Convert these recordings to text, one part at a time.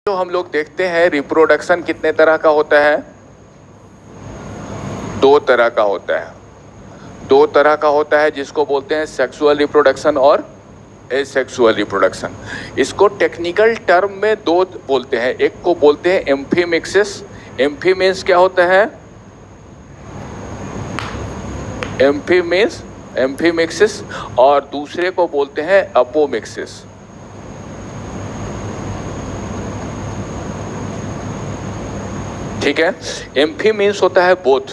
जो हम लोग देखते हैं रिप्रोडक्शन कितने तरह का होता है? दो तरह का होता है। दो तरह का होता है जिसको बोलते हैं सेक्सुअल रिप्रोडक्शन और एसेक्सुअल रिप्रोडक्शन। इसको टेक्निकल टर्म में दो बोलते हैं। एक को बोलते हैं एम्फीमिक्सिस। एम्फी मीन्स क्या होता है? Amphi means amphimixis. और दूसरे को बोलते हैं अपोमिक्सिस। ठीक है। एम्फी मीन्स होता है बोथ।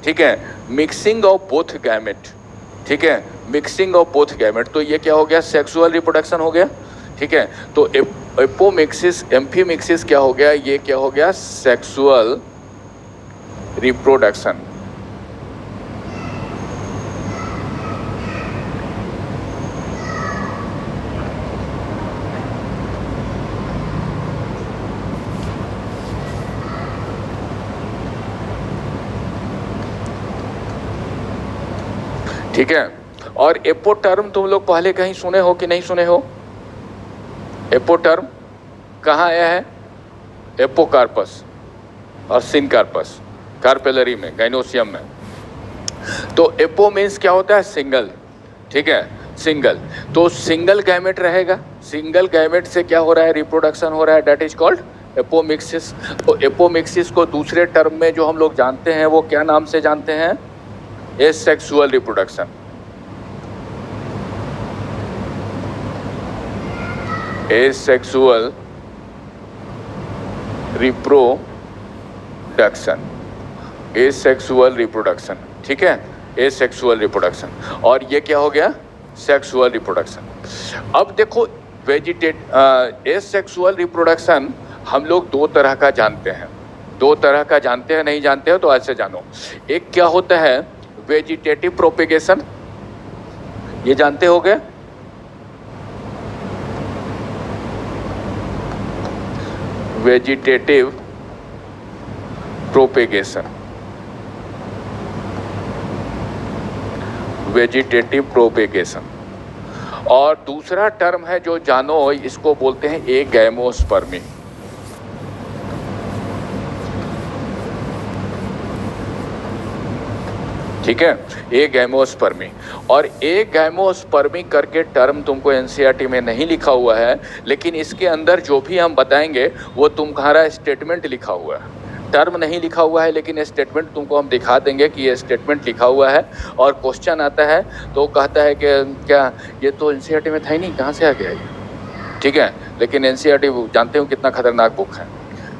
ठीक है, मिक्सिंग ऑफ बोथ गैमेट। ठीक है, मिक्सिंग ऑफ बोथ गैमेट। तो ये क्या हो गया? सेक्सुअल रिप्रोडक्शन हो गया। ठीक है, तो एपोमिक्सिस एम्फीमिक्सिस क्या हो गया? ये क्या हो गया? Sexual reproduction. ठीक है, और एपो टर्म तुम लोग पहले कहीं सुने हो कि नहीं सुने हो? एपो टर्म कहाँ आया है? एपोकार्पस और सिनकार्पस, कार्पेलरी में, गाइनोसियम में। तो एपो मीन्स क्या होता है? सिंगल। ठीक है, सिंगल। तो सिंगल गैमेट रहेगा। सिंगल गैमेट से क्या हो रहा है? रिप्रोडक्शन हो रहा है। That is called apomixis. तो एपोमिक्सिस को दूसरे टर्म में जो हम लोग जानते हैं वो क्या नाम से जानते हैं? Asexual reproduction. Asexual reproduction. Asexual reproduction. ठीक है, एसेक्सुअल रिप्रोडक्शन। और ये क्या हो गया? Sexual reproduction. अब देखो, एसेक्सुअल रिप्रोडक्शन हम लोग दो तरह का जानते हैं। दो तरह का जानते हैं, नहीं जानते हो तो ऐसे जानो। एक क्या होता है? Vegetative propagation. ये जानते होगे? Vegetative propagation. Vegetative propagation. और दूसरा टर्म है जो जानो, इसको बोलते हैं एगैमोस्पर्मी। ठीक है, एगैमोस्पर्मी। और एगैमोस्पर्मी करके टर्म तुमको एनसीईआरटी में नहीं लिखा हुआ है, लेकिन इसके अंदर जो भी हम बताएंगे वो तुम्हारा स्टेटमेंट लिखा हुआ है। टर्म नहीं लिखा हुआ है, लेकिन स्टेटमेंट तुमको हम दिखा देंगे कि ये स्टेटमेंट लिखा हुआ है। और क्वेश्चन आता है तो कहता है कि क्या ये तो एनसीईआरटी में था ही नहीं, कहाँ से आ गया ये? ठीक है, लेकिन एनसीईआरटी जानते हो कितना खतरनाक बुक है।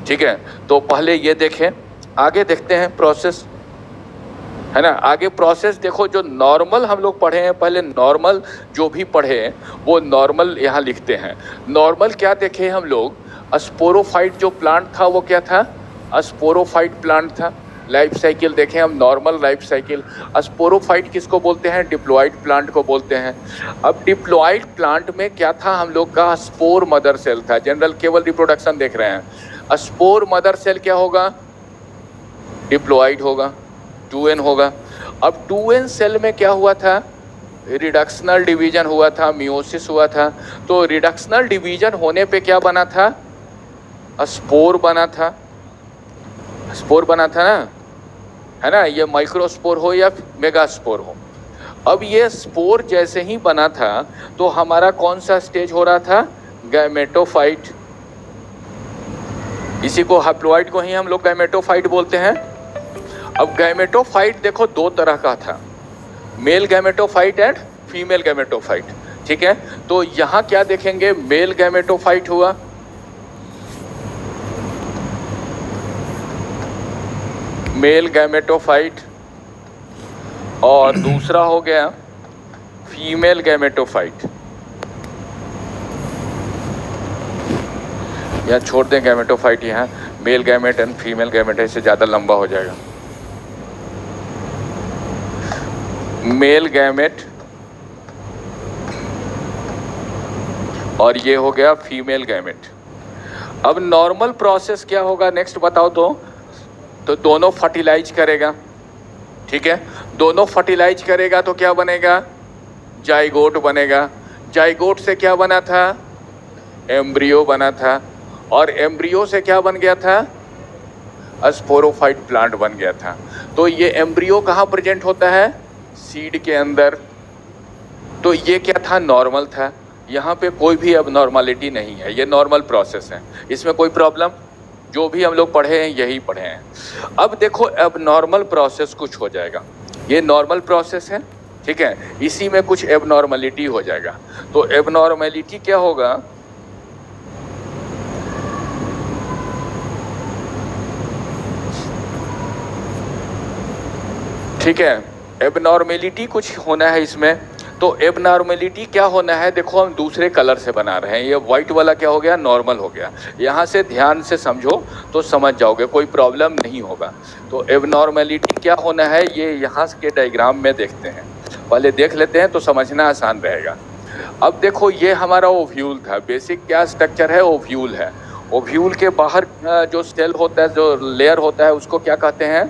ठीक है, तो पहले ये देखें, आगे देखते हैं प्रोसेस, है ना। आगे प्रोसेस देखो, जो नॉर्मल हम लोग पढ़े हैं, पहले नॉर्मल जो भी पढ़े हैं वो नॉर्मल यहाँ लिखते हैं। नॉर्मल क्या देखे हम लोग? स्पोरोफाइट जो प्लांट था वो क्या था? स्पोरोफाइट प्लांट था। लाइफ साइकिल देखें हम, नॉर्मल लाइफ साइकिल। स्पोरोफाइट किसको बोलते हैं? डिप्लॉइड प्लांट को बोलते हैं। अब डिप्लॉइड प्लांट में क्या था हम लोग का? स्पोर मदर सेल था। जनरल केवल रिप्रोडक्शन देख रहे हैं। स्पोर मदर सेल क्या होगा? डिप्लॉइड होगा, 2n होगा। अब 2n सेल में क्या हुआ था? रिडक्शनल डिवीजन हुआ था, मियोसिस हुआ था। तो रिडक्शनल डिवीजन होने पे क्या बना था? स्पोर बना था। स्पोर बना था ना, है ना। ये माइक्रोस्पोर हो या मेगास्पोर हो। अब ये स्पोर जैसे ही बना था तो हमारा कौन सा स्टेज हो रहा था? गैमेटोफाइट। इसी को, हैप्लॉइड को ही हम लोग गैमेटोफाइट बोलते हैं। अब गैमेटोफाइट देखो दो तरह का था, male gametophyte and female gametophyte. ठीक है, तो यहाँ क्या देखेंगे? मेल गैमेटोफाइट हुआ, मेल गैमेटोफाइट। और दूसरा हो गया फीमेल गैमेटोफाइट। यहाँ छोड़ दें गैमेटोफाइट, यहाँ male gamete and female gamete, इससे ज़्यादा लंबा हो जाएगा। मेल गैमेट और ये हो गया फीमेल गैमेट। अब नॉर्मल प्रोसेस क्या होगा नेक्स्ट बताओ तो दोनों फर्टिलाइज करेगा। ठीक है, दोनों फर्टिलाइज करेगा तो क्या बनेगा? जाइगोट बनेगा। जाइगोट से क्या बना था? एम्ब्रियो बना था। और एम्ब्रियो से क्या बन गया था? स्पोरोफाइट प्लांट बन गया था। तो ये एम्ब्रियो कहाँ प्रेजेंट होता है? सीड के अंदर। तो ये क्या था? नॉर्मल था। यहाँ पे कोई भी अबनॉर्मलिटी नहीं है, ये नॉर्मल प्रोसेस है, इसमें कोई प्रॉब्लम, जो भी हम लोग पढ़े हैं यही पढ़े हैं। अब देखो एबनॉर्मल प्रोसेस कुछ हो जाएगा, ये नॉर्मल प्रोसेस है, ठीक है, इसी में कुछ एबनॉर्मलिटी हो जाएगा। तो एबनॉर्मलिटी क्या होगा? ठीक है, एबनॉर्मेलिटी कुछ होना है इसमें। तो एबनॉर्मेलिटी क्या होना है? देखो हम दूसरे कलर से बना रहे हैं, ये व्हाइट वाला क्या हो गया? नॉर्मल हो गया। यहाँ से ध्यान से समझो तो समझ जाओगे, कोई प्रॉब्लम नहीं होगा। तो एबनॉर्मेलिटी क्या होना है ये यहाँ के डायग्राम में देखते हैं, पहले देख लेते हैं तो समझना आसान रहेगा। अब देखो ये हमारा ओव्यूल था, बेसिक क्या स्ट्रक्चर है? ओव्यूल है। ओव्यूल के बाहर जो सेल होता है, जो लेयर होता है, उसको क्या कहते हैं?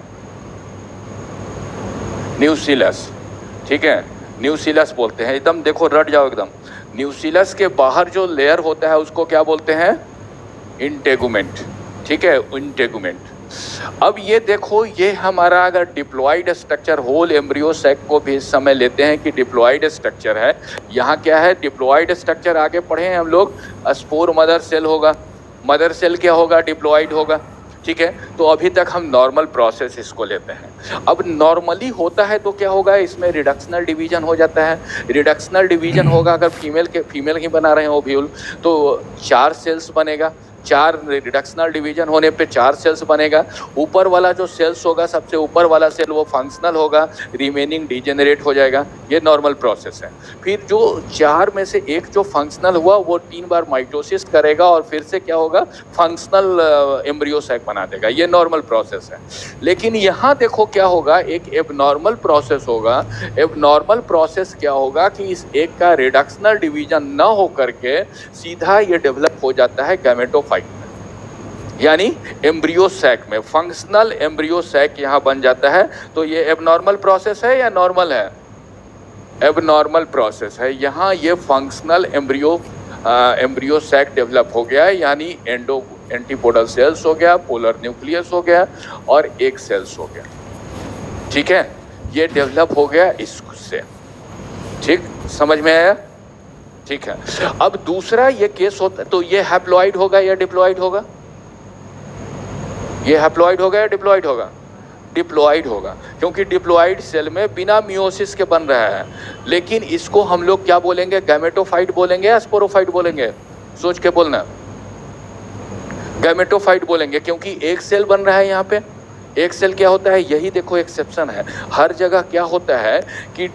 न्यूक्लियस, ठीक है, न्यूक्लियस बोलते हैं। एकदम देखो रट जाओ एकदम। न्यूक्लियस के बाहर जो लेयर होता है उसको क्या बोलते हैं? इंटेगुमेंट, ठीक है, इंटेगुमेंट। अब ये देखो, ये हमारा अगर diploid structure, whole embryo sac को भी इस समय लेते हैं कि डिप्लॉइड स्ट्रक्चर है। यहाँ क्या है? डिप्लॉइड स्ट्रक्चर आगे पढ़े हैं हम लोग, स्पोर मदर सेल होगा, मदर सेल क्या होगा? डिप्लॉइड होगा, ठीक है। तो अभी तक हम नॉर्मल प्रोसेस इसको लेते हैं। अब नॉर्मली होता है तो क्या होगा? इसमें रिडक्शनल डिवीजन हो जाता है। रिडक्शनल डिवीजन होगा, अगर फीमेल ही बना रहे हैं ओव्यूल तो 4 सेल्स बनेगा, 4 रिडक्शनल डिवीजन होने पे 4 सेल्स बनेगा। ऊपर वाला जो सेल्स होगा, सबसे ऊपर वाला सेल वो फंक्शनल होगा, रिमेनिंग डिजेनरेट हो जाएगा। ये नॉर्मल प्रोसेस है। फिर जो 4 में से एक जो फंक्शनल हुआ वो 3 बार माइटोसिस करेगा और फिर से क्या होगा? फंक्शनल एम्ब्रियो सैक बना देगा। ये नॉर्मल प्रोसेस है। लेकिन यहाँ देखो क्या होगा? एक एबनॉर्मल प्रोसेस होगा। एबनॉर्मल प्रोसेस क्या होगा कि इस एक का रिडक्शनल डिवीजन न हो करके सीधा ये डेवलप हो जाता है गैमेटोफाइट, यानी एम्ब्रियो सैक में फंक्शनल एम्ब्रियो सैक यहाँ बन जाता है। तो ये एबनॉर्मल प्रोसेस है या नॉर्मल है? एबनॉर्मल प्रोसेस है। यहाँ ये फंक्शनल एम्ब्रियो सैक डेवलप हो गया है, यानी एंटीपोडल सेल्स हो गया, पोलर न्यूक्लियस हो गया और एक सेल्स हो गया, ठीक है, ये डेवलप हो गया इससे। ठीक, समझ में आया? ठीक है। अब दूसरा ये केस होता है, तो ये हैप्लॉइड होगा या डिप्लॉइड होगा? ये हैप्लॉइड होगा या डिप्लॉइड होगा? डिप्लॉइड होगा, क्योंकि डिप्लॉइड सेल में बिना मियोसिस के बन रहा है। लेकिन इसको हम लोग क्या बोलेंगे? गैमेटोफाइट बोलेंगे या स्पोरोफाइट बोलेंगे? सोच के बोलना। गैमेटोफाइट बोलेंगे, क्योंकि एक सेल बन रहा है यहाँ पे। एक सेल क्या होता है? यही देखो एक्सेप्शन है, हर जगह क्या होता है कि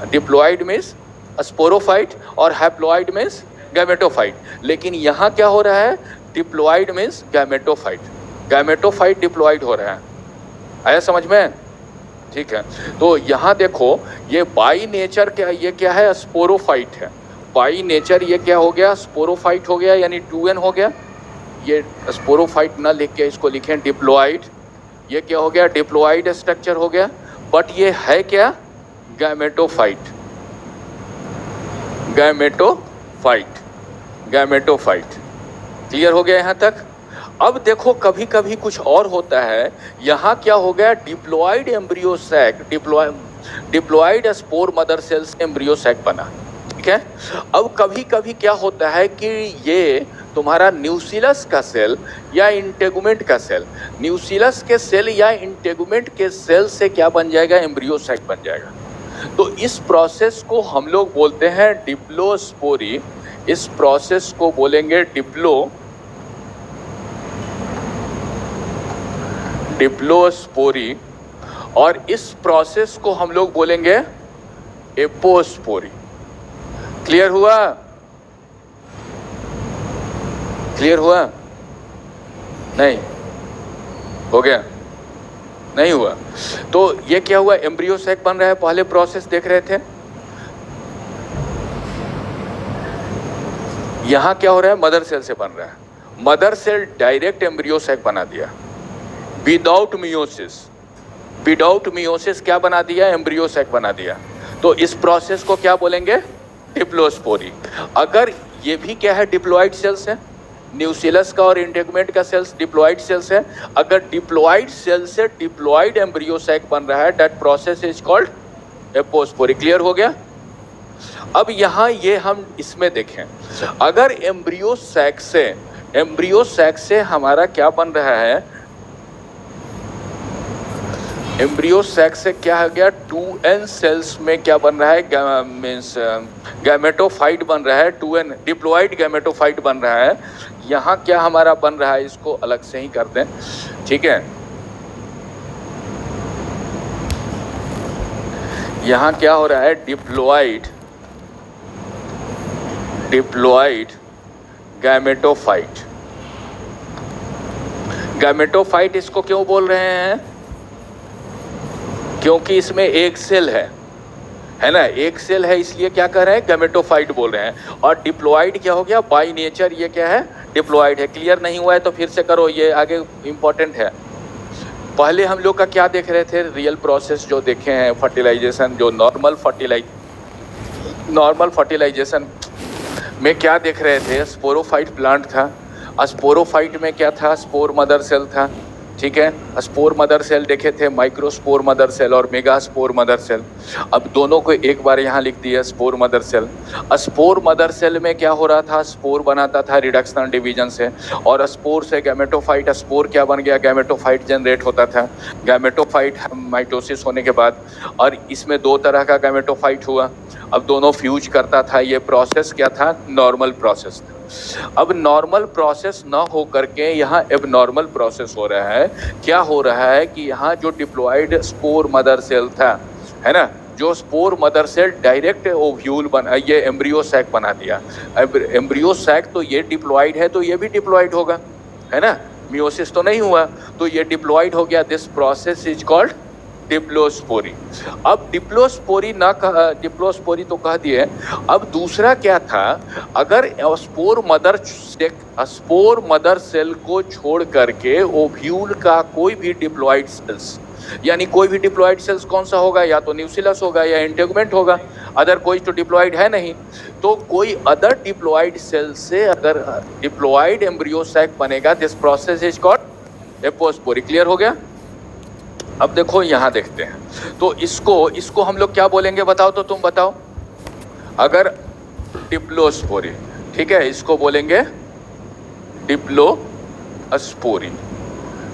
डिप्लॉइड मीन्स स्पोरोफाइट और हैप्लॉइड मीन्स गैमेटोफाइट। लेकिन यहाँ क्या हो रहा है? Diploid means gametophyte, gametophyte diploid हो रहा है। आया समझ में? ठीक है। तो यहाँ देखो, ये बाई नेचर क्या, ये क्या है? स्पोरोफाइट है। बाई नेचर ये क्या हो गया? स्पोरोफाइट हो गया, यानी 2n हो गया। ये स्पोरोफाइट ना लिख के इसको लिखें डिप्लॉइड। ये क्या हो गया? डिप्लॉइड स्ट्रक्चर हो गया। बट ये है क्या? Gametophyte, gametophyte, gametophyte. क्लियर हो गया यहाँ तक? अब देखो कभी कभी कुछ और होता है। यहाँ क्या हो गया? Diploid embryo sac, diploid spore mother cell से एम्ब्रियो सैक बना, ठीक है। अब कभी कभी क्या होता है कि ये तुम्हारा न्यूक्लियस का सेल या इंटेगुमेंट का सेल, न्यूक्लियस के सेल या इंटेगुमेंट के सेल से क्या बन जाएगा? एम्ब्रियो सैक बन जाएगा। तो इस प्रोसेस को हम लोग बोलते हैं डिप्लोस्पोरी। इस प्रोसेस को बोलेंगे डिप्लोस्पोरी, और इस प्रोसेस को हम लोग बोलेंगे एपोस्पोरी। क्लियर हुआ? क्लियर हुआ? नहीं हो गया? नहीं हुआ? तो ये क्या हुआ? एम्ब्रियो सैक बन रहा है। पहले प्रोसेस देख रहे थे, यहां क्या हो रहा है? मदर सेल से बन रहा है। Mother cell direct embryo sac बना दिया विदाउट मियोसिस। विदाउट मियोसिस क्या बना दिया? एम्ब्रियो सैक बना दिया। तो इस प्रोसेस को क्या बोलेंगे? डिप्लोस्पोरी। अगर ये भी क्या है? डिप्लॉइड सेल्स है, न्यूसिलस का और इंटेगुमेंट का सेल्स डिप्लॉइड सेल्स है। अगर डिप्लॉइड सेल से डिप्लॉइड एम्ब्रियो सैक बन रहा है, that process is called apospory. Clear हो गया? अब यहाँ ये हम इसमें देखें, अगर एम्ब्रियो सैक से हमारा क्या बन रहा है, एम्ब्रियो सैक से क्या हो गया, 2n सेल्स में क्या बन रहा है, मीन्स गैमेटोफाइट बन रहा है, 2n डिप्लॉइड गैमेटोफाइट बन रहा है। यहाँ क्या हमारा बन रहा है, इसको अलग से ही कर दें, ठीक है। यहाँ क्या हो रहा है, डिप्लॉइड गैमेटोफाइट। गैमेटोफाइट इसको क्यों बोल रहे हैं, क्योंकि इसमें एक सेल है ना, एक सेल है, इसलिए क्या कह रहे हैं, गैमेटोफाइट बोल रहे हैं। और डिप्लॉइड क्या हो गया, बाय नेचर ये क्या है, डिप्लॉइड है। क्लियर नहीं हुआ है तो फिर से करो, ये आगे इंपॉर्टेंट है। पहले हम लोग का क्या देख रहे थे, रियल प्रोसेस जो देखे हैं, फर्टिलाइजेशन, जो नॉर्मल फर्टिलाइजेशन में क्या देख रहे थे, स्पोरोफाइट प्लांट था। स्पोरोफाइट में क्या था, स्पोर मदर सेल था, ठीक है। स्पोर मदर सेल देखे थे, माइक्रोस्पोर मदर सेल और मेगा स्पोर मदर सेल। अब दोनों को एक बार यहाँ लिख दिया, spore mother cell. Spore mother cell में क्या हो रहा था, स्पोर बनाता था रिडक्शन डिवीजन से, और स्पोर से गैमेटोफाइट, स्पोर क्या बन गया, गैमेटोफाइट जनरेट होता था। गैमेटोफाइट माइटोसिस होने के बाद, और इसमें दो तरह का गैमेटोफाइट हुआ, अब दोनों फ्यूज करता था। ये प्रोसेस क्या था, नॉर्मल प्रोसेस था। अब नॉर्मल प्रोसेस ना हो करके यहाँ एबनॉर्मल प्रोसेस हो रहा है। क्या हो रहा है कि यहाँ जो डिप्लॉइड स्पोर मदर सेल था, है ना, जो spore mother cell direct ovule बना, ये एम्ब्रियो सैक बना दिया। अब एम्ब्रियो सैक तो ये डिप्लॉइड है, तो ये भी डिप्लॉइड होगा, है ना, मियोसिस तो नहीं हुआ, तो ये डिप्लॉइड हो गया। This process is called diplospory. अब डिप्लोस्पोरी तो कह दिए। अब दूसरा क्या था, अगर स्पोर मदर सेल को छोड़ करके ओव्यूल का कोई भी डिप्लॉइड सेल्स, यानी कोई भी डिप्लॉइड सेल्स कौन सा होगा, या तो न्यूसिलस होगा या इंटेगुमेंट होगा, अदर कोई तो डिप्लॉइड है नहीं, तो कोई अदर डिप्लॉइड सेल से अगर डिप्लॉइड एम्ब्रियो सैक बनेगा, this process is called apospory. Clear हो गया? अब देखो यहाँ देखते हैं, तो इसको हम लोग क्या बोलेंगे, बताओ तो, तुम बताओ। अगर डिप्लोस्पोरी, ठीक है, इसको बोलेंगे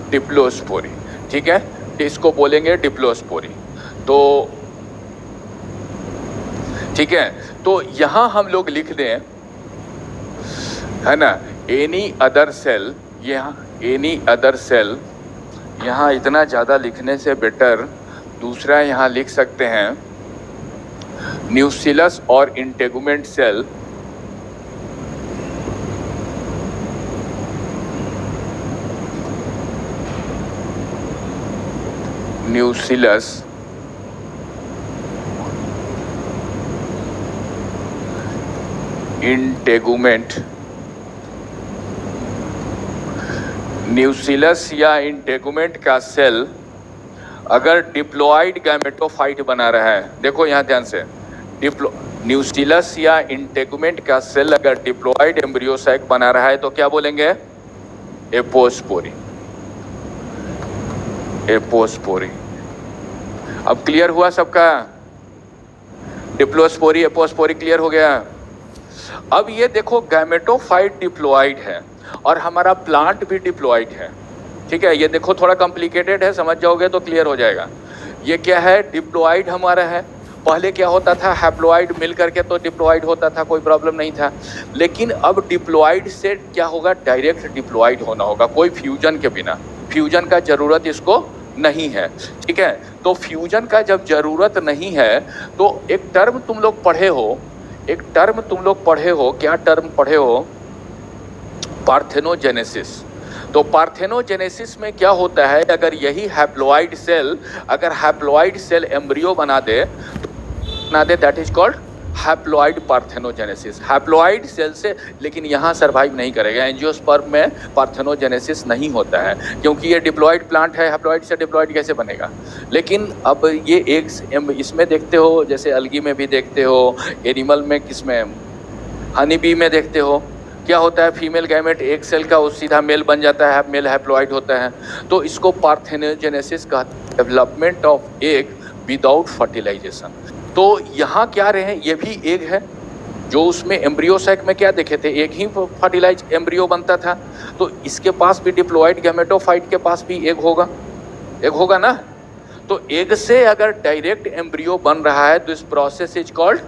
डिप्लोस्पोरी, ठीक है, इसको बोलेंगे डिप्लोस्पोरी। तो ठीक है, तो यहाँ हम लोग लिख दें, है ना, एनी अदर सेल, यहाँ एनी अदर सेल, यहाँ इतना ज़्यादा लिखने से बेटर दूसरा यहाँ लिख सकते हैं, न्यूसिलस और integument cell, nucellus integument, nucellus या इंटेगुमेंट का सेल अगर डिप्लॉइड गैमेटोफाइट बना रहा है, देखो यहाँ ध्यान से, न्यूसिलस या इंटेगुमेंट का सेल अगर डिप्लॉइड एम्ब्रियो सैक बना रहा है तो क्या बोलेंगे, एपोस्पोरी। अब क्लियर हुआ सबका, डिप्लोस्पोरी एपोस्पोरी क्लियर हो गया। अब ये देखो, गैमेटोफाइट डिप्लॉइड है और हमारा प्लांट भी डिप्लॉइड है, ठीक है। ये देखो थोड़ा कॉम्प्लिकेटेड है, समझ जाओगे तो क्लियर हो जाएगा। ये क्या है, डिप्लॉइड हमारा है। पहले क्या होता था, हैप्लॉइड मिल करके तो डिप्लॉइड होता था, कोई प्रॉब्लम नहीं था। लेकिन अब डिप्लॉइड से क्या होगा, डायरेक्ट डिप्लॉइड होना होगा, कोई फ्यूजन के बिना। फ्यूजन का ज़रूरत इसको नहीं है, ठीक है। तो फ्यूजन का जब ज़रूरत नहीं है तो एक टर्म तुम लोग पढ़े हो, क्या टर्म पढ़े हो, पार्थेनोजेनेसिस। तो पार्थेनोजेनेसिस में क्या होता है, अगर यही हैप्लॉइड सेल एम्ब्रियो बना दे, that is called haploid parthenogenesis. Haploid cell से, लेकिन यहाँ सर्वाइव नहीं करेगा, एंजियोस्पर्म में पार्थेनोजेनेसिस नहीं होता है, क्योंकि ये डिप्लॉइड प्लांट है, हैप्लॉइड से डिप्लॉइड कैसे बनेगा। लेकिन अब ये एक इसमें देखते हो, जैसे अलगी में भी देखते हो, एनिमल में किसमें, हनी बी में देखते हो, क्या होता है, फीमेल गैमेट एक सेल का वो सीधा मेल बन जाता है, मेल हैप्लॉइड होता है। तो इसको पार्थेनोजेनेसिस कहते हैं, development of egg without fertilisation. तो यहाँ क्या रहे, ये भी एग है, जो उसमें एम्ब्रियो सैक में क्या देखे थे, एक ही फर्टिलाइज एम्ब्रियो बनता था। तो इसके पास भी डिप्लॉइड गैमेटोफाइट के पास भी एग होगा, एग होगा ना। तो एग से अगर डायरेक्ट एम्ब्रियो बन रहा है तो इस process is called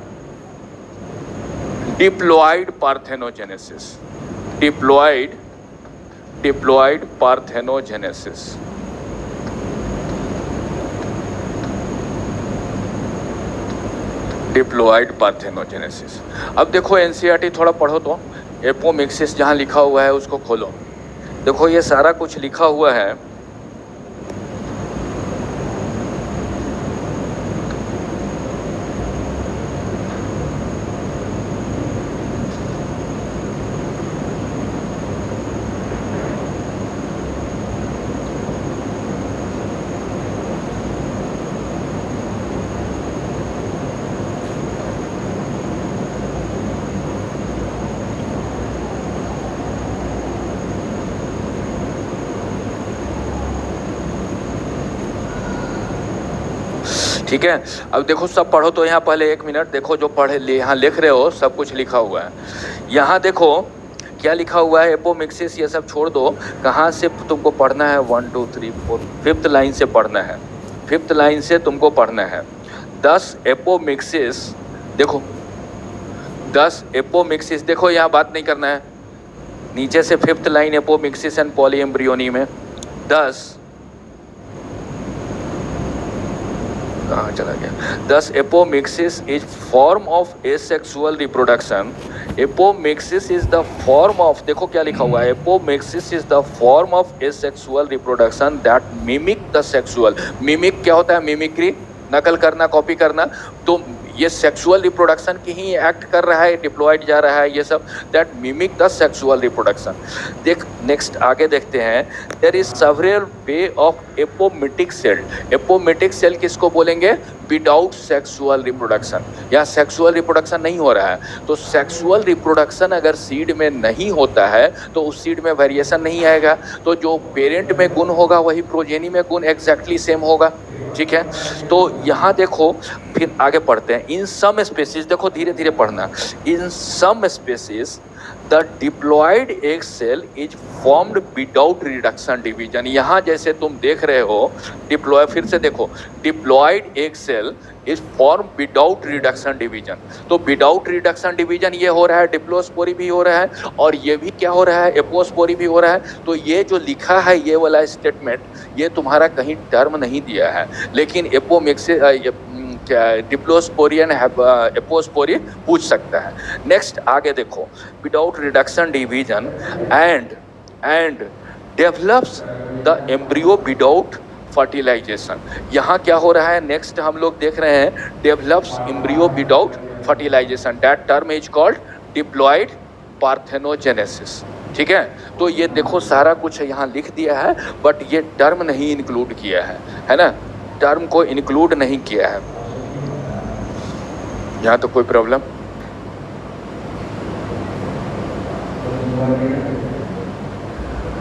diploid parthenogenesis. Diploid parthenogenesis. Diploid parthenogenesis. अब देखो एनसीईआरटी थोड़ा पढ़ो तो, एपोमिक्सिस जहां लिखा हुआ है उसको खोलो। देखो ये सारा कुछ लिखा हुआ है। ठीक है, अब देखो सब पढ़ो तो यहाँ पहले 1 मिनट देखो, जो पढ़े यहाँ लिख रहे हो सब कुछ लिखा हुआ है। यहाँ देखो क्या लिखा हुआ है, एपोमिक्सिस ये सब छोड़ दो, कहाँ से तुमको पढ़ना है, 1 2 3 4 5th लाइन से पढ़ना है। 5th लाइन से तुमको पढ़ना है। 10 एपोमिक्सिस, देखो 10 एपोमिक्सिस, देखो यहाँ बात नहीं करना है, नीचे से 5th line apomixis and polyembryony में 10 कहाँ चला गया, 10 apomixis is form of asexual reproduction. Apomixis is the form of, देखो क्या लिखा हुआ है, apomixis is the form of asexual reproduction that mimic the sexual. Mimic क्या होता है, मिमिक्री, नकल करना, कॉपी करना। तो ये सेक्सुअल रिप्रोडक्शन की ही एक्ट कर रहा है, डिप्लॉइड जा रहा है ये सब, that mimic the sexual reproduction. देख नेक्स्ट आगे देखते हैं, there is several way of apomictic cell. Apomictic cell किसको बोलेंगे, विदाउट सेक्सुअल रिप्रोडक्शन, या सेक्सुअल रिप्रोडक्शन नहीं हो रहा है। तो सेक्सुअल रिप्रोडक्शन अगर सीड में नहीं होता है तो उस सीड में वेरिएशन नहीं आएगा, तो जो पेरेंट में गुण होगा वही प्रोजेनी में गुण एग्जैक्टली सेम होगा। ठीक है, तो यहाँ देखो फिर आगे पढ़ते हैं। इन सम स्पेसीज, देखो धीरे धीरे पढ़ना, in some species the diploid egg cell is formed without reduction division. यहाँ जैसे तुम देख रहे हो डिप्लॉय, फिर से देखो, diploid egg cell is form without reduction division. तो विदाउट रिडक्शन डिवीजन ये हो रहा है, डिप्लोस्पोरी भी हो रहा है, और ये भी क्या हो रहा है, एपोस्पोरी भी हो रहा है। तो ये जो लिखा है ये वाला स्टेटमेंट, ये तुम्हारा कहीं टर्म नहीं दिया है, लेकिन एपोमिक्सिस डिप्लोस्पोरियन एपोस्पोरी पूछ सकता है। नेक्स्ट आगे देखो, without reduction division and develops the embryo without fertilisation. यहाँ क्या हो रहा है, नेक्स्ट हम लोग देख रहे हैं, develops embryo without fertilisation, that term is called diploid parthenogenesis. ठीक है, तो ये देखो सारा कुछ यहाँ लिख दिया है, बट ये टर्म नहीं इंक्लूड किया है ना, टर्म को इंक्लूड नहीं किया है। यहाँ तो कोई प्रॉब्लम,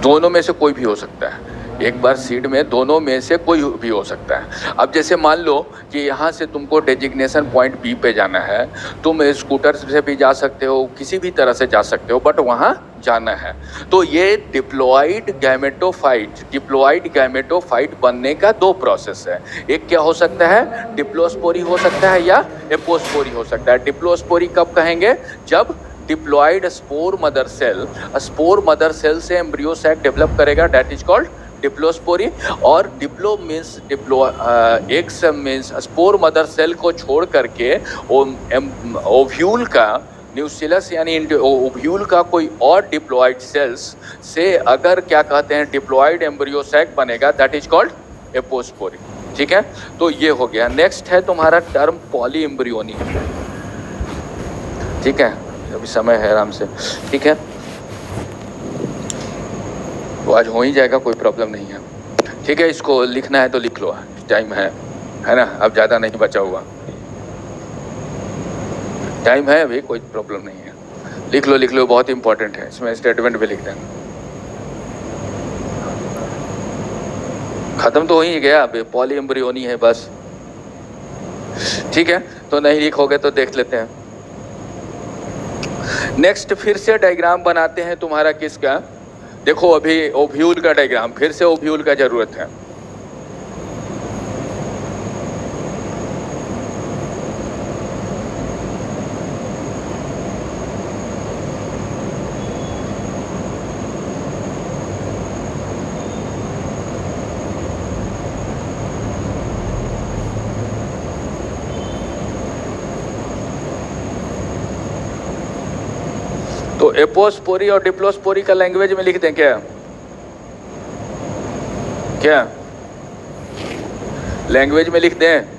दोनों में से कोई भी हो सकता है, एक बार सीड में दोनों में से कोई भी हो सकता है। अब जैसे मान लो कि यहाँ से तुमको डेजिग्नेशन पॉइंट बी पे जाना है, तुम स्कूटर से भी जा सकते हो, किसी भी तरह से जा सकते हो, बट वहाँ जाना है। तो ये डिप्लॉइड गैमेटोफाइट बनने का 2 प्रोसेस है। एक क्या हो सकता है, डिप्लोस्पोरी हो सकता है या एपोस्पोरी हो सकता है। डिप्लोस्पोरी कब कहेंगे, जब डिप्लॉइड स्पोर मदर सेल से एम्ब्रियो सैक डेवलप करेगा, दैट इज कॉल्ड डिप्लोस्पोरी। और diplo means x means spore mother cell को छोड़ करके ओव्यूल का, न्यूसिलस यानी ओव्यूल का कोई और डिप्लॉइड सेल्स से अगर क्या कहते हैं डिप्लॉइड एम्ब्रियो सैक बनेगा, दैट इज कॉल्ड एपोस्पोरी। ठीक है, तो ये हो गया। नेक्स्ट है तुम्हारा टर्म पॉली एम्ब्रियोनी। ठीक है, अभी समय है आराम से, ठीक है, तो आज हो ही जाएगा, कोई प्रॉब्लम नहीं है। ठीक है, इसको लिखना है तो लिख लो, टाइम है ना, अब ज़्यादा नहीं बचा हुआ, टाइम है अभी, कोई प्रॉब्लम नहीं है, लिख लो, बहुत इंपॉर्टेंट है, इसमें स्टेटमेंट भी लिख देना। खत्म तो हो ही गया, अब पॉली एम्ब्रियोनी है बस, ठीक है। तो नहीं लिखोगे तो देख लेते हैं। नेक्स्ट फिर से डायग्राम बनाते हैं तुम्हारा किसका, देखो अभी ओव्यूल का डायग्राम, फिर से ओव्यूल का जरूरत है। तो एपोस्पोरी और डिप्लोस्पोरी का लैंग्वेज में लिख दें क्या, क्या लैंग्वेज में लिख दें?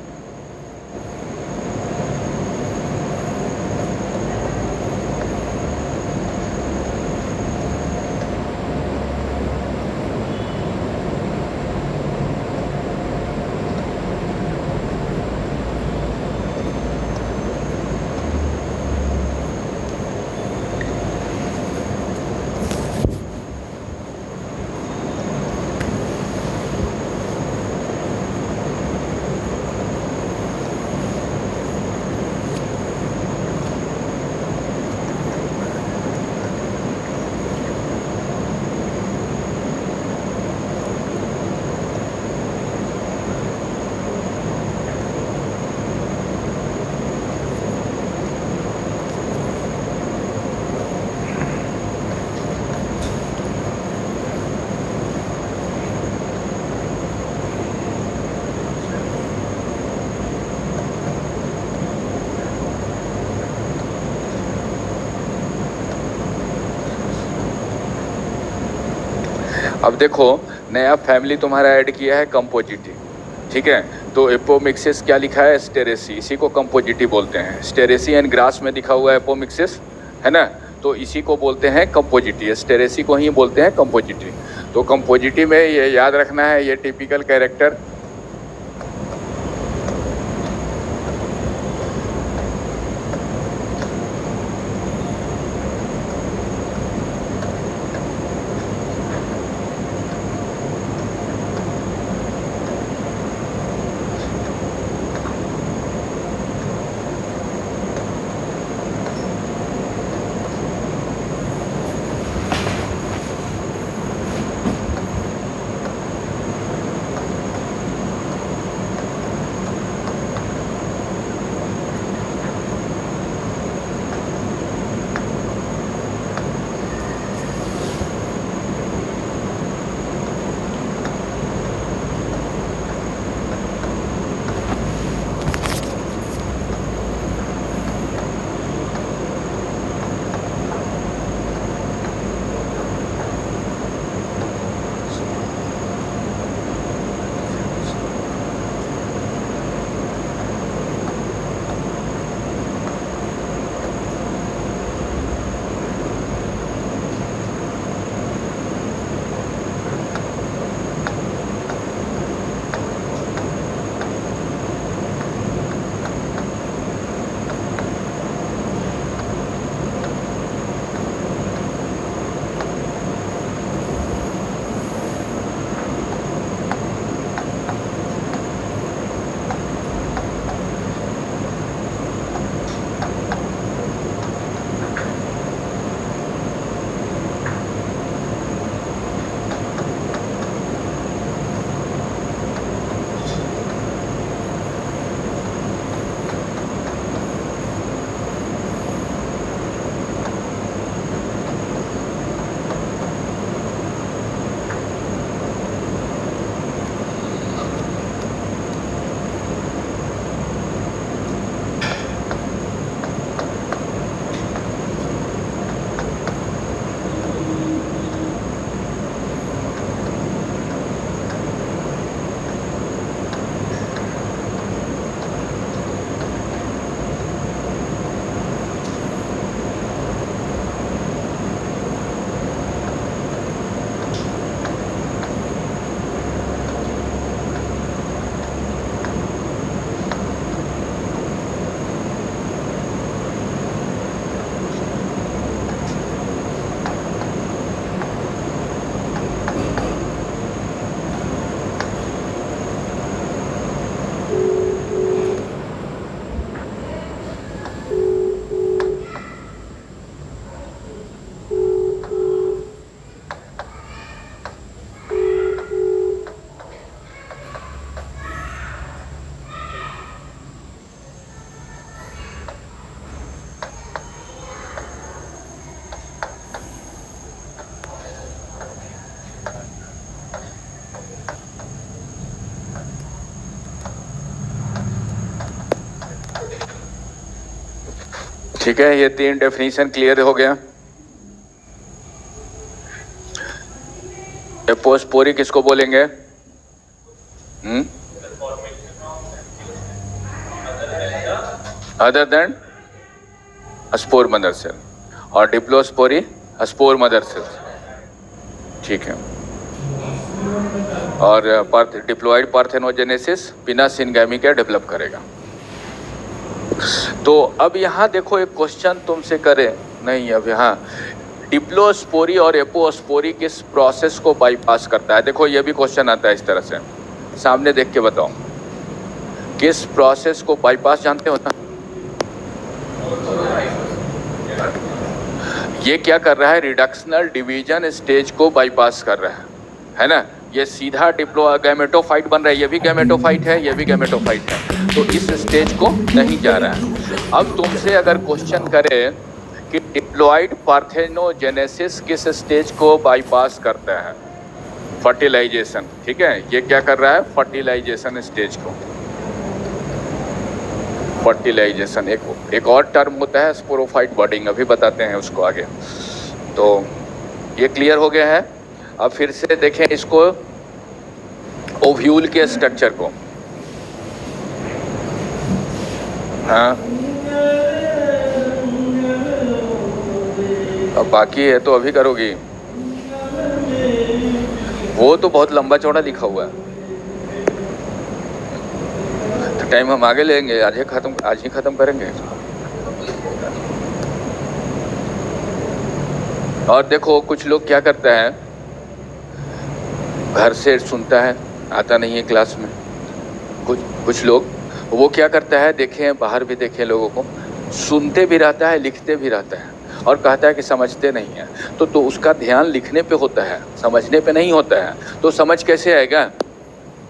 अब देखो नया फैमिली तुम्हारा ऐड किया है कंपोजिटी, ठीक है। तो एपोमिक्सिस क्या लिखा है, स्टेरेसी, इसी को कंपोजिटी बोलते हैं। स्टेरेसी एंड ग्रास में दिखा हुआ है एपोमिक्सिस, है ना, तो इसी को बोलते हैं कंपोजिटी, स्टेरेसी को ही बोलते हैं कंपोजिटी। तो कंपोजिटी में ये याद रखना है, ये टिपिकल कैरेक्टर, ठीक है, ये 3 डेफिनेशन क्लियर हो गया। एपोस्पोरी किसको बोलेंगे? Other than spore mother cell, और डिप्लोस्पोरी स्पोर मदर सेल। ठीक है। और डिप्लॉइड पार्थेनोजेनेसिस बिना सिनगैमी के डेवलप करेगा। तो अब यहाँ देखो एक क्वेश्चन तुमसे करे, नहीं अब यहाँ डिप्लोस्पोरी और एपोस्पोरी किस प्रोसेस को बाईपास करता है? देखो ये भी क्वेश्चन आता है इस तरह से, सामने देख के बताओ किस प्रोसेस को बाईपास जानते हो ना? ये क्या कर रहा है? रिडक्शनल डिवीजन स्टेज को बाईपास कर रहा है ना? ये सीधा गैमेटोफाइट बन रहा है, ये भी गैमेटोफाइट है, ये भी गैमेटोफाइट है, तो इस स्टेज को नहीं जा रहा है। अब तुमसे अगर क्वेश्चन करे कि डिप्लॉइड पार्थेनोजेनेसिस किस स्टेज को बाईपास करता है? फर्टिलाइजेशन। ठीक है, ये क्या कर रहा है? फर्टिलाइजेशन स्टेज को। फर्टिलाइजेशन एक और टर्म होता है स्पोरोफाइट बडिंग, अभी बताते हैं उसको आगे। तो ये क्लियर हो गया है। अब फिर से देखें इसको, ओव्यूल के स्ट्रक्चर को। हाँ, अब बाकी है तो अभी करोगी। वो तो बहुत लंबा चौड़ा लिखा हुआ है, तो टाइम हम आगे लेंगे, आज ही खत्म करेंगे। और देखो कुछ लोग क्या करते हैं, घर से सुनता है, आता नहीं है क्लास में। कुछ लोग वो क्या करता है, देखे हैं बाहर भी देखे लोगों को, सुनते भी रहता है, लिखते भी रहता है, और कहता है कि समझते नहीं है। तो उसका ध्यान लिखने पे होता है, समझने पे नहीं होता है। तो समझ कैसे आएगा?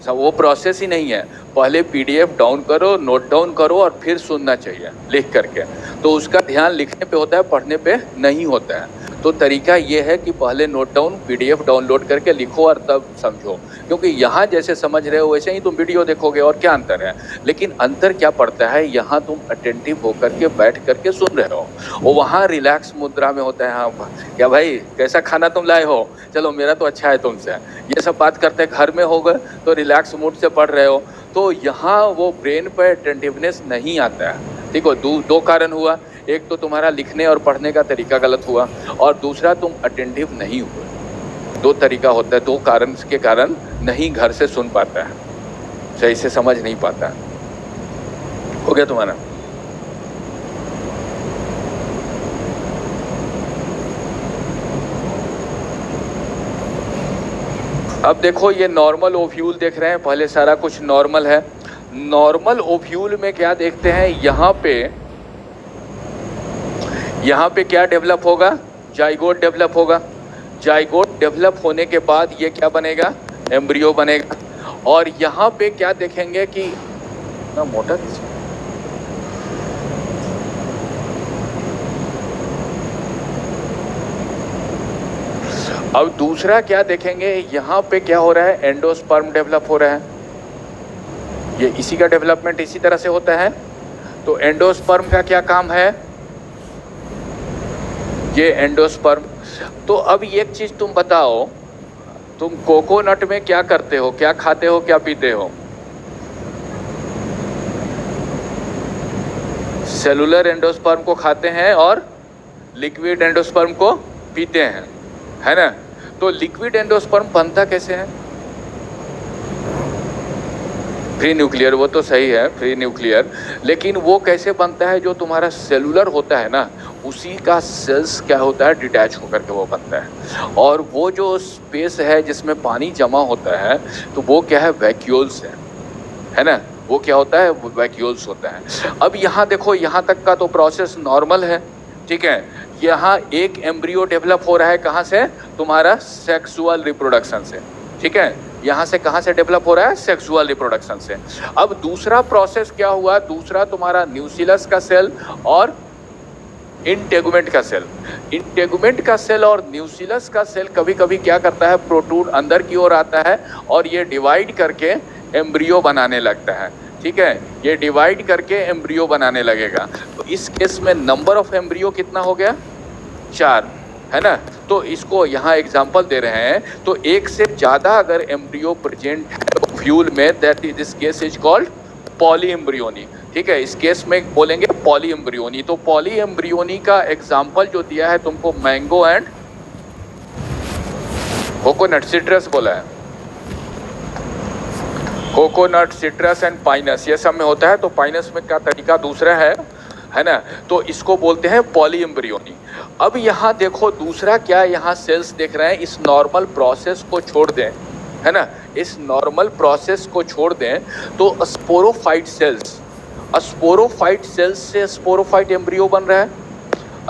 वो प्रोसेस ही नहीं है। पहले PDF डाउन करो, नोट डाउन करो, और फिर सुनना चाहिए लिख करके। तो उसका ध्यान लिखने पे होता है, पढ़ने पे नहीं होता है। तो तरीका ये है कि पहले नोट डाउन PDF डाउनलोड करके लिखो और तब समझो, क्योंकि यहाँ जैसे समझ रहे हो वैसे ही तुम वीडियो देखोगे, और क्या अंतर है? लेकिन अंतर क्या पड़ता है, यहाँ तुम अटेंटिव होकर के बैठ करके सुन रहे हो, और वहाँ रिलैक्स मुद्रा में होता है। हाँ क्या भाई, कैसा खाना तुम लाए हो? चलो मेरा तो अच्छा है तुमसे, ये सब बात करते हैं। घर में होगा तो रिलैक्स मूड से पढ़ रहे हो, तो यहाँ वो ब्रेन पर अटेंटिवनेस नहीं आता है। ठीक है, दो कारण हुआ, एक तो तुम्हारा लिखने और पढ़ने का तरीका गलत हुआ, और दूसरा तुम अटेंटिव नहीं हुए। दो तरीका होता है, दो कारण के कारण नहीं घर से सुन पाता है, सही से समझ नहीं पाता है। हो गया तुम्हारा? अब देखो ये नॉर्मल ओव्यूल देख रहे हैं, पहले सारा कुछ नॉर्मल है। नॉर्मल ओव्यूल में क्या देखते हैं, यहाँ पे क्या डेवलप होगा? जाइगोट डेवलप होगा। जाइगोट डेवलप होने के बाद ये क्या बनेगा? एम्ब्रियो बनेगा। और यहाँ पे क्या देखेंगे कि ना मोटा, अब दूसरा क्या देखेंगे, यहाँ पे क्या हो रहा है? एंडोस्पर्म डेवलप हो रहा है। ये इसी का डेवलपमेंट इसी तरह से होता है। तो एंडोस्पर्म का क्या काम है? ये एंडोस्पर्म। तो अब एक चीज तुम बताओ, तुम कोकोनट में क्या करते हो, क्या खाते हो, क्या पीते हो? सेलुलर एंडोस्पर्म को खाते हैं और लिक्विड एंडोस्पर्म को पीते हैं, है ना? तो लिक्विड एंडोस्पर्म बनता कैसे है? फ्री न्यूक्लियर, वो तो सही है, फ्री न्यूक्लियर। लेकिन वो कैसे बनता है? जो तुम्हारा सेलुलर होता है ना, उसी का सेल्स क्या होता है? डिटैच होकर के वो बनता है। और वो जो स्पेस है जिसमें पानी जमा होता है, तो वो क्या है? वैक्यूल्स है ना? वो क्या होता है? वैक्यूल्स होता है। अब यहाँ देखो, यहाँ तक का तो प्रोसेस नॉर्मल है, ठीक है। यहाँ एक एम्ब्रियो डेवलप हो रहा है, कहाँ से? तुम्हारा सेक्सुअल रिप्रोडक्शन से, ठीक है। यहाँ से कहाँ से डेवलप हो रहा है? सेक्सुअल रिप्रोडक्शन से। अब दूसरा प्रोसेस क्या हुआ? दूसरा तुम्हारा न्यूसिलस का सेल और इंटेगुमेंट का सेल। इंटेगुमेंट का सेल और न्यूसिलस का सेल कभी कभी क्या करता है? प्रोट्रूड अंदर की ओर आता है और ये डिवाइड करके एम्ब्रियो बनाने लगता है, ठीक है, ये डिवाइड करके एम्ब्रियो बनाने लगेगा। तो इस केस में नंबर ऑफ एम्ब्रियो कितना हो गया? 4, है ना। तो इसको यहाँ एग्जांपल दे रहे हैं, तो एक से ज़्यादा अगर एम्ब्रियो प्रेजेंट है ओव्यूल में, that is this case is called poly embryony. ठीक है, इस केस में बोलेंगे पॉली एम्ब्रियोनी। तो पॉली एम्ब्रियोनी का एग्जांपल जो दिया है तुमको, मैंगो एंड कोकोनट, सिट्रस बोला है, कोकोनट, सिट्रस एंड पाइनस, ये सब में होता है। तो पाइनस में का तरीका दूसरा है ना। तो इसको बोलते हैं पॉली एम्ब्रियोनी। अब यहाँ देखो दूसरा क्या, यहाँ सेल्स देख रहे हैं, इस नॉर्मल प्रोसेस को छोड़ दें, है ना, इस नॉर्मल प्रोसेस को छोड़ दें तो स्पोरोफाइट सेल्स, स्पोरोफाइट सेल्स से स्पोरोफाइट एम्ब्रियो बन रहा है,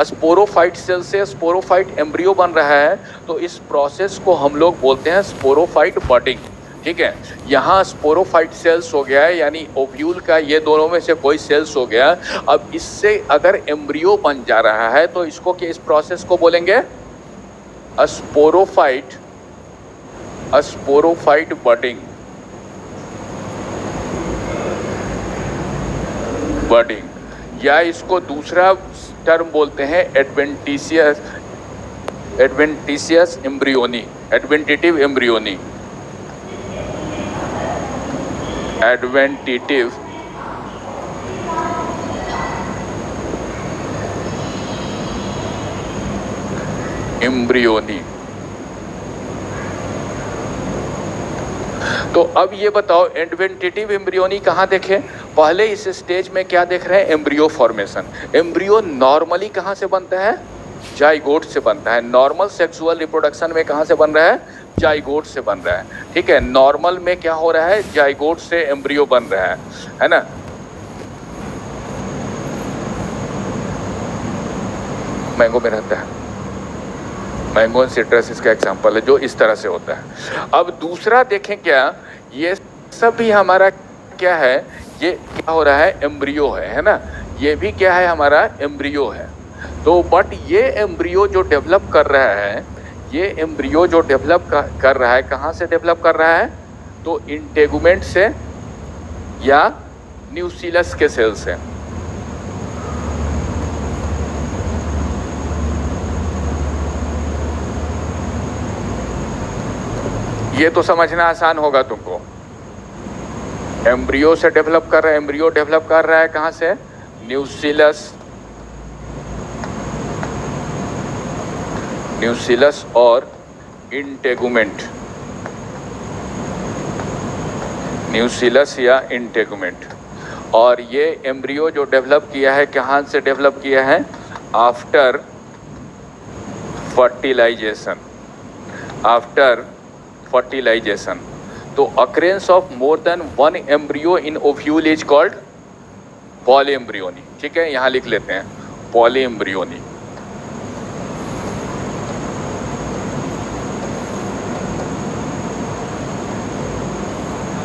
स्पोरोफाइट सेल से स्पोरोफाइट एम्ब्रियो बन रहा है। तो इस प्रोसेस को हम लोग बोलते हैं स्पोरोफाइट बडिंग। ठीक है, यहाँ स्पोरोफाइट सेल्स हो गया है, यानी ओव्यूल का ये दोनों में से कोई सेल्स हो गया। अब इससे अगर एम्ब्रियो बन जा रहा है तो इसको क्या, इस प्रोसेस को बोलेंगे स्पोरोफाइट, स्पोरोफाइट बडिंग, बडिंग, या इसको दूसरा टर्म बोलते हैं adventitious, adventitious embryony, adventitive embryony, adventitive embryony. तो अब ये बताओ एडवेंटिटिव एम्ब्रियोनी कहाँ देखें? पहले इस स्टेज में क्या देख रहे हैं? Embryo formation. एम्ब्रियो नॉर्मली कहाँ से बनता है? जाइगोट से बनता है। नॉर्मल सेक्सुअल रिप्रोडक्शन में कहाँ से बन रहा है? जाइगोट से बन रहा है। ठीक है, नॉर्मल में क्या हो रहा है? जाइगोट से एम्ब्रियो बन रहा है ना। मैंगो में रहता है, मैंगो एंड सिट्रस इसका एग्जांपल है जो इस तरह से होता है। अब दूसरा देखें क्या, ये सब भी हमारा क्या है? ये क्या हो रहा है? एम्ब्रियो है ना। ये भी क्या है? हमारा एम्ब्रियो है। तो बट ये एम्ब्रियो जो डेवलप कर रहा है, ये एम्ब्रियो जो डेवलप कर रहा है, कहाँ से डेवलप कर रहा है? तो इंटेगुमेंट से या न्यूक्लियस के सेल से। ये तो समझना आसान होगा तुमको। एम्ब्रियो से डेवलप कर रहा है, एम्ब्रियो डेवलप कर रहा है कहाँ से? न्यूक्लियस, न्यूक्लियस और इंटेगुमेंट, न्यूक्लियस या इंटेगुमेंट। और ये एम्ब्रियो जो डेवलप किया है, कहाँ से डेवलप किया है? After fertilization, after fertilization. तो occurrence of more than one embryo in ovule is called polyembryony. ठीक है, यहाँ लिख लेते हैं पॉलीएम्ब्रियोनी।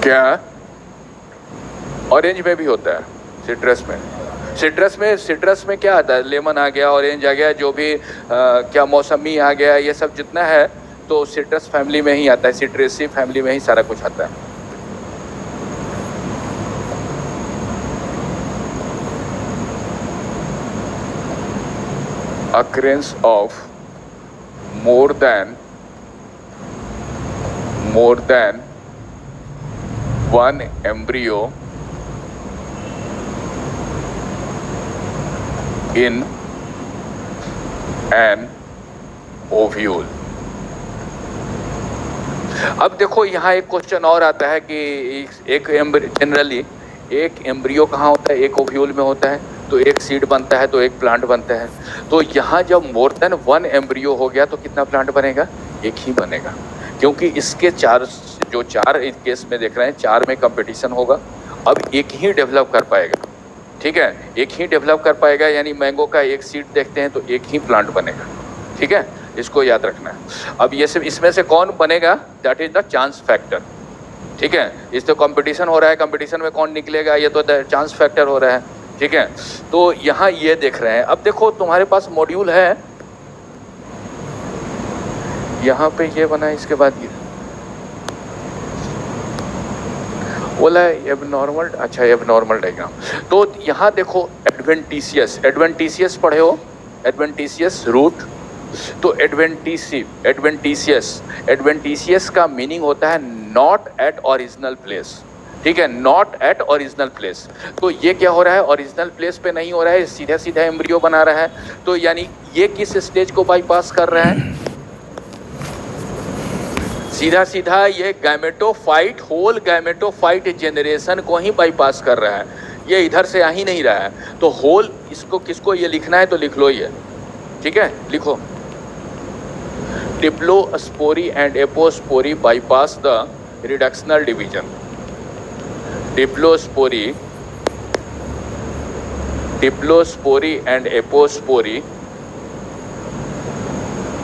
क्या ऑरेंज में भी होता है? सिट्रस में, सिट्रस में क्या आता है? लेमन आ गया, ऑरेंज आ गया, जो भी क्या मौसमी आ गया, ये सब जितना है तो सिट्रस फैमिली में ही आता है, सिट्रेसी फैमिली में ही सारा कुछ आता है। occurrence of more than one embryo in an ovule। अब देखो यहाँ एक क्वेश्चन और आता है कि एक जनरली एक एम्ब्रियो कहाँ होता है? एक ओव्यूल में होता है। तो एक सीड बनता है तो एक प्लांट बनता है। तो यहाँ जब मोर देन वन एम्ब्रियो हो गया तो कितना प्लांट बनेगा? एक ही बनेगा, क्योंकि इसके चार इस केस में देख रहे हैं, 4 में कंपटीशन होगा। अब एक ही डेवलप कर पाएगा। ठीक है, एक ही डेवलप कर पाएगा, यानी मैंगो का एक सीड देखते हैं तो एक ही प्लांट बनेगा। ठीक है, इसको याद रखना है। अब ये सब इसमें से कौन बनेगा? That is the chance factor. ठीक है, इस तो कंपटीशन हो रहा है, कंपटीशन में कौन निकलेगा, ये तो चांस फैक्टर हो रहा है। ठीक है, तो यहाँ ये देख रहे हैं। अब देखो तुम्हारे पास मॉड्यूल है, यहाँ पे ये बना है, इसके बाद ये बोला है एबनॉर्मल, अच्छा एबनॉर्मल डायग्राम। तो यहाँ देखो एडवेंटिशियस, एडवेंटिशियस पढ़े हो, एडवेंटिशियस रूट। तो एडवेंटिशियस का मीनिंग होता है नॉट एट ओरिजिनल प्लेस, ठीक है, नॉट एट ओरिजिनल प्लेस। तो ये क्या हो रहा है, ओरिजिनल प्लेस पे नहीं हो रहा है, सीधा सीधा एम्ब्रियो बना रहा है। तो यानी ये किस स्टेज को बाईपास कर रहा है, सीधा सीधा ये गैमेटोफाइट, होल गैमेटोफाइट जेनरेशन को ही बाईपास कर रहा है, ये इधर से आ ही नहीं रहा है। तो होल, इसको किसको ये लिखना है तो लिख लो ये, ठीक है, लिखो diplospory and apospory bypass the reductional division. Diplospory and apospory,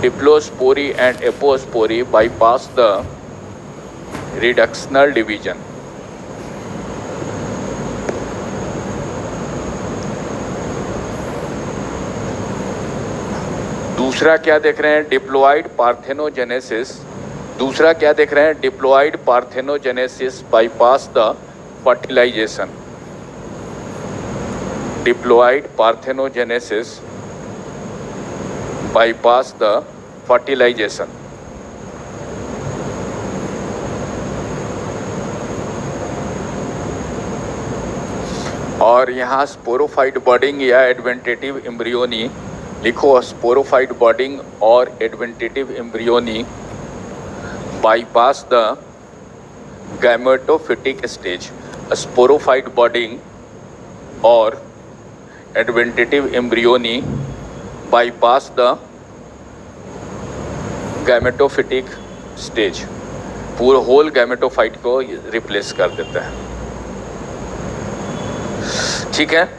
diplospory and apospory bypass the reductional division। दूसरा क्या देख रहे हैं, डिप्लॉइड पार्थेनोजेनेसिस। दूसरा क्या देख रहे हैं, diploid parthenogenesis bypass the fertilization। Diploid parthenogenesis bypass the fertilization। और यहाँ स्पोरोफाइट बर्डिंग या एडवेंटेटिव एम्ब्रियोनी लिखो, स्पोरोफाइट बर्डिंग और adventitive embryony bypass the gametophytic stage. Sporophyte budding और adventitive embryony bypass the gametophytic stage, पूरा होल गैमेटोफाइट को रिप्लेस कर देता है, ठीक है।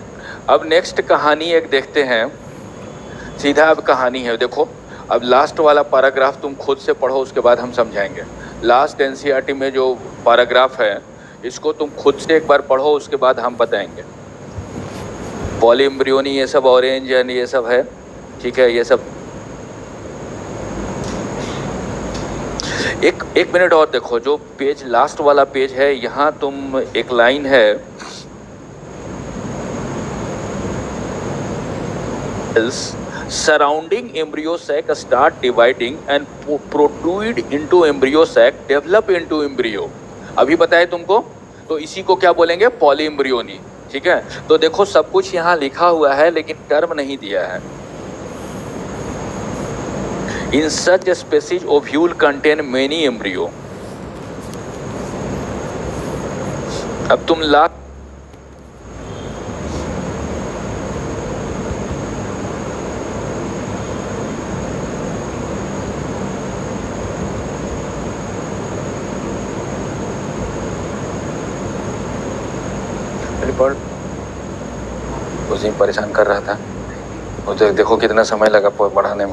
अब नेक्स्ट कहानी एक देखते हैं, सीधा अब कहानी है, देखो अब लास्ट वाला पैराग्राफ तुम खुद से पढ़ो, उसके बाद हम समझाएंगे। लास्ट एनसीईआरटी में जो पैराग्राफ है इसको तुम खुद से एक बार पढ़ो, उसके बाद हम बताएंगे। पॉलीएम्ब्रियोनी ये सब, ऑरेंज एंड ये सब है, ठीक है, ये सब। एक मिनट और देखो, जो पेज लास्ट वाला पेज है, यहाँ तुम एक लाइन है, surrounding embryo sac start dividing and protrude into embryo sac develop into embryo. अभी बताए तुमको, तो इसी को क्या बोलेंगे, पॉलीएम्ब्रियोनी, ठीक है। तो देखो सब कुछ यहाँ लिखा हुआ है लेकिन टर्म नहीं दिया है। In such a species, ovule contain many embryo। अब तुम पढ़, उसी परेशान कर रहा था, देखो कितना समय लगा पढ़ाने में।